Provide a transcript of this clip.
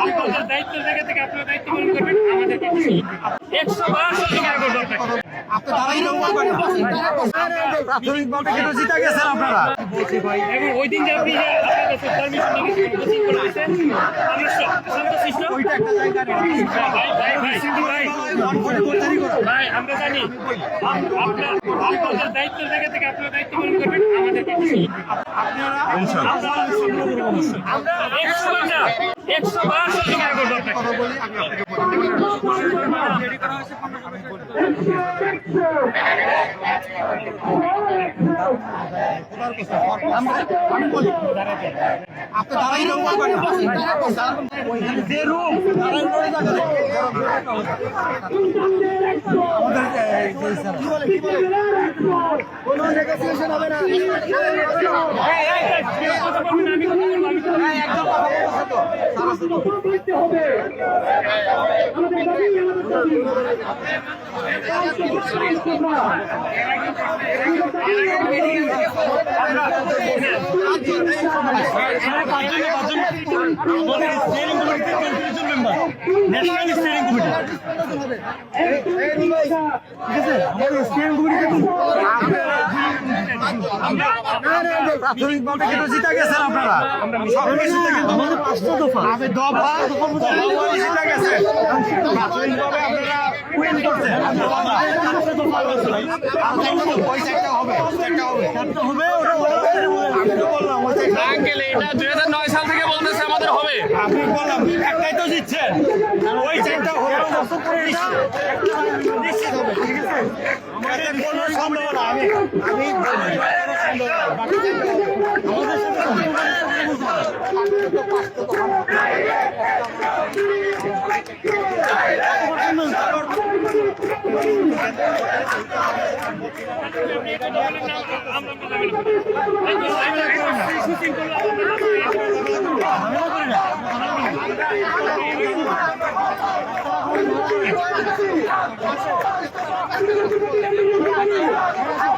আপনাদের দায়িত্বের জায়গা থেকে আপনারা দায়িত্ব পালন করবেন, আমাদেরকে 100 বার স্বীকার করবেন। প্রাথমিকভাবে কিন্তু জিতে গেছেন আপনারা। এবং ওই দিন যে আপনি যে আপনার কাছে পারমিশন নিয়ে কোচিং করে দিয়েছেন, আমরা শান্তশিষ্ট। ভাই আমরা জানি আপনাদের দায়িত্বের জায়গা থেকে আপনারা দায়িত্ব পালন করবেন, আমাদেরকে আমরা 100 বার স্বীকার করবো কোনো নেগোসিয়েশন হবে না। প্রাথমিকভাবে কিন্তু জিতে গেছেন আপনারা। আমাদের 5টা দফা জিতে গেছে। প্রাথমিকভাবে আপনারা উইন করছেন। এটা 2009 সাল থেকে বলতেছে আমাদের হবে। আপনি বললাম একটাই তো জিতছেন, ওই চারটা হবে নিশ্চিত হবে। ঠিক আছে, আমাদের কোনো সন্দেহ না। আমি বাকি চারটা হবে আমাদের সাথে। আমরা